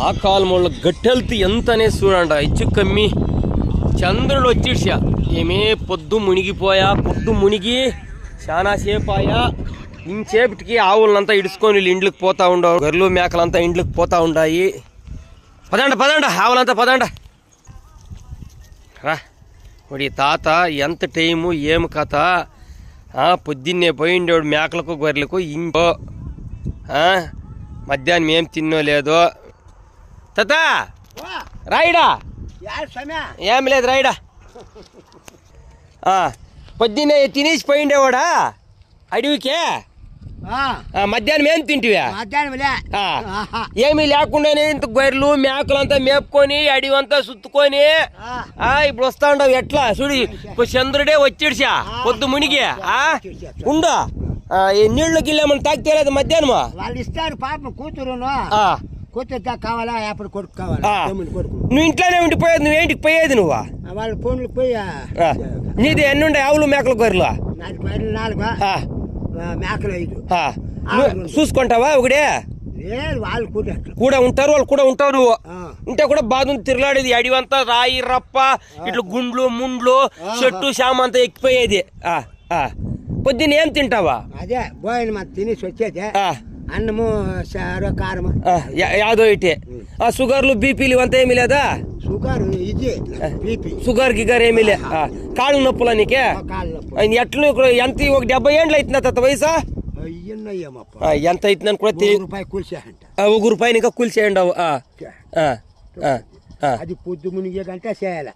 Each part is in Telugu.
ఆ కాలంలో గట్టెల్తి ఎంతనే చూడండి ఇచ్చు కమ్మి చంద్రుడు వచ్చిడ్సా ఏమే పొద్దు మునిగి చాలా సేపాయా ఇంచేపటికి ఆవులంతా ఇడుచుకొని ఇండ్లకు పోతా ఉండవు, గొర్రెలు మేకలంతా ఇండ్లకు పోతా ఉండాయి. పదండ ఆవులంతా పదండ రా. వాడి తాత ఎంత టైము ఏం కథ, పొద్దున్నే పోయిండేవాడు మేకలకు గొర్రెలకు. ఇంకో మధ్యాహ్నం ఏం తిన్నో లేదో. తాత రాయిడా, ఏం లేదు రాయిడా. పొద్దున్నే తినేసి పోయిండేవాడా అడవికే, మధ్యాహ్నం ఏం తింటివా? ఏమీ లేకుండానే ఇంత గొర్రెలు మేకలంతా మేపుకొని అడివంతా సుత్తుకొని ఇప్పుడు వస్తా ఉండవు. ఎట్లా చూడు, చంద్రుడే వచ్చిడ్సా పొద్దు మునిగి ఉండు. నీళ్లు గిల్లేమని తాగితే లేదు మధ్యాహ్నం వాళ్ళు ఇస్తారు పాపం కూతురు కావాలా ఎప్పుడు కొడుకు కావాలా. నువ్వు ఇంట్లోనే ఉండిపోయేది, నువ్వేంటికి పోయేది? నువ్వు వాళ్ళ ఫోన్లు పోయి నీది ఎన్ని ఉండే ఆవులు మేకలు గొర్రెలు? 4 మేకలు 5 చూసుకుంటావా? ఒకడే వాళ్ళు కూడా ఉంటారు, వాళ్ళు కూడా ఉంటారు. నువ్వు ఉంటే కూడా బాధ తిరలాడేది. అడివంతా రాయి రప్ప ఇట్లా గుండ్లు ముండ్లు చెట్టు శామ అంతా ఎక్కిపోయేది. పొద్దున్న ఏం తింటావా? అదే భోజనం తినేసి వచ్చేది, అన్నము కారం యాదో ఇటే. షుగర్లు బీపీలు అంతా ఏమీ లేదా? షుగర్ గిగర్ ఏమీ లే. కాళ్ళు నొప్పులా నీకే? ఎట్లు ఎంత? ఒక 70 ఏండ్లు అవుతుందా తాత వయసా? ఎంత అవుతుందని కూడా తెలియదు. ₹1 ఇంకా కూల్చేయండి. అది పొద్దు మునిగేదంటే చేయాలి.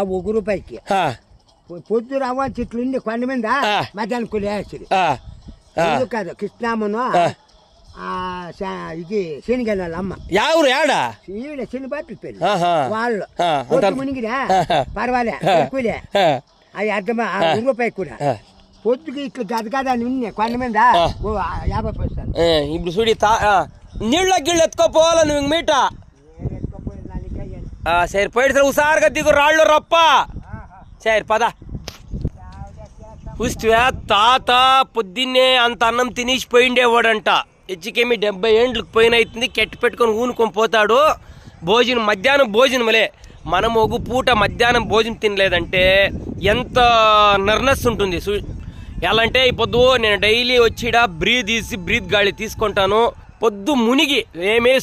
₹1 పొద్దు రవ్వ చెట్లు ఉండి కొండ మీద మధ్యాహ్నం కూలేస్తుంది కాదు. కృష్ణామను ఇది శనిగల అమ్మ ఎవరు ఏడా శని బట్టలు పెళ్ళి వాళ్ళు మునిగిరా పర్వాలే కూలే అది అర్థమా ₹1 కూడా. పొద్దుకి ఇట్లా గదగదా నిన్నే కొండ మీద 50 పైసలు. ఇప్పుడు చూడి నీళ్ళ గిళ్ళు ఎత్తుకోపోవాలా నువ్వు మీట? సరే పోయి ఉసారుగా దిగు రాళ్ళు రప్ప. సరే పద. చూస్తే తాత పొద్దున్నే అంత అన్నం తినేసి పోయిండేవాడంట. హెచ్చుకేమి 70 ఏండ్లకు పోయిన అవుతుంది. కెట్టి పెట్టుకొని ఊనుకొని పోతాడు. భోజనం మధ్యాహ్నం భోజనములే. మనం ఒక పూట మధ్యాహ్నం భోజనం తినలేదంటే ఎంత నర్నెస్ ఉంటుంది. ఎలా అంటే ఈ పొద్దు నేను డైలీ వచ్చిడ బ్రీత్ గాలి తీసుకుంటాను. పొద్దు మునిగి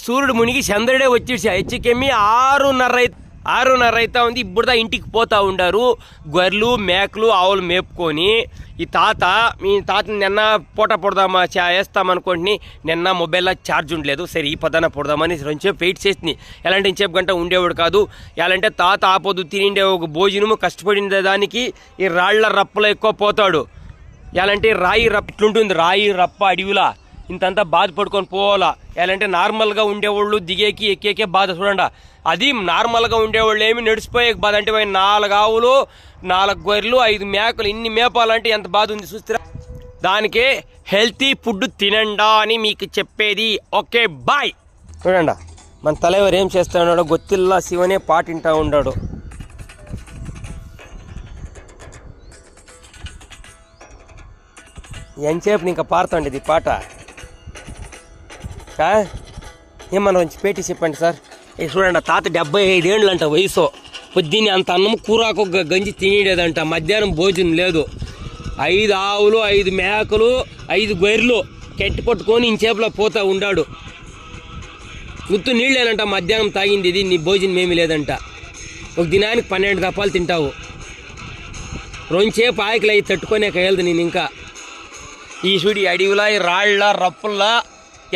సూర్యుడు మునిగి చంద్రుడే వచ్చేసి హెచ్చుకేమి 6:30 అవుతా ఉంది. ఇప్పుడుదా ఇంటికి పోతా ఉండారు. గొర్రెలు మేకలు ఆవులు మేపుకొని. ఈ మీ తాతని నిన్న పూట పొడదామా వేస్తామనుకోండి. నిన్న మొబైల్లో ఛార్జ్ ఉండలేదు. సరే ఈ పదాన పొడదామని 2 సేపు వెయిట్ చేసింది. ఎలాంటి 2 సేపు గంట ఉండేవాడు కాదు. ఎలాంటే తాత ఆపొద్దు తినిండే ఒక భోజనము కష్టపడిన దానికి ఈ రాళ్ల రప్పలో ఎక్కువ పోతాడు. ఎలాంటి రాయి రప్ప ఇట్లుంటుంది. రాయి రప్ప అడవిలా ఇంతంతా బాధపడుకొని పోవాలా. ఎలాంటి నార్మల్గా ఉండేవాళ్ళు దిగేకి ఎక్కేకే బాధ చూడండి. అది నార్మల్గా ఉండేవాళ్ళు ఏమి నడిచిపోయే బాధ అంటే 4 ఆవులు 4 గొర్రెలు 5 మేకలు ఇన్ని మేపాలంటే ఎంత బాధ ఉంది చూస్తారా. దానికి హెల్తీ ఫుడ్ తినండా అని మీకు చెప్పేది. Okay bye. చూడండి మన తలైవర్ ఏం చేస్తా ఉన్నాడో గొత్తిల్లా శివనే పాట వింటా ఉన్నాడు. ఎంతసేపు ఇంకా పాడుతాండి ఇది పాట. ఏమన్నా కొంచెం పేటీ చెప్పండి సార్. చూడండి తాత 75 ఏండ్లు అంట వయసు. పొద్దున్నే అంత అన్నం కూరాకు గంజి తినేదంట. మధ్యాహ్నం భోజనం లేదు. 5 ఆవులు 5 మేకలు 5 గొర్రెలు కెట్టి పట్టుకొని ఇంచేపులో పోతా ఉండాడు. గుర్తు నీళ్ళేనంట మధ్యాహ్నం తాగింది. ఇది నీ భోజనం ఏమీ లేదంట. ఒక దినానికి 12 దపాలు తింటావు. 2 సేపు ఆకలి అయి తట్టుకొని వెళ్దు నేను. ఇంకా ఈ చూడి అడవిలా ఈ రాళ్ళ రప్పుల్లా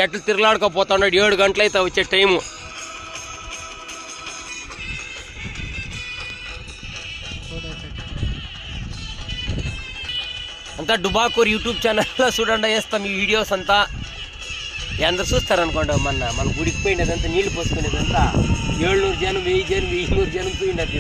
ఎట్లు తిరలాడుకోపోతా ఉన్నాడు. 7 గంటలు అయితే వచ్చే టైము. అంతా డుబాకూర్ యూట్యూబ్ ఛానల్లో చూడండి వేస్తాం ఈ వీడియోస్ అంతా. అందరు చూస్తారనుకోండి. మన గుడికి పోయినదంతా నీళ్లు పోసుకునేదంతా 700 జనం 1000 జనం 1100 జనం పోయినది.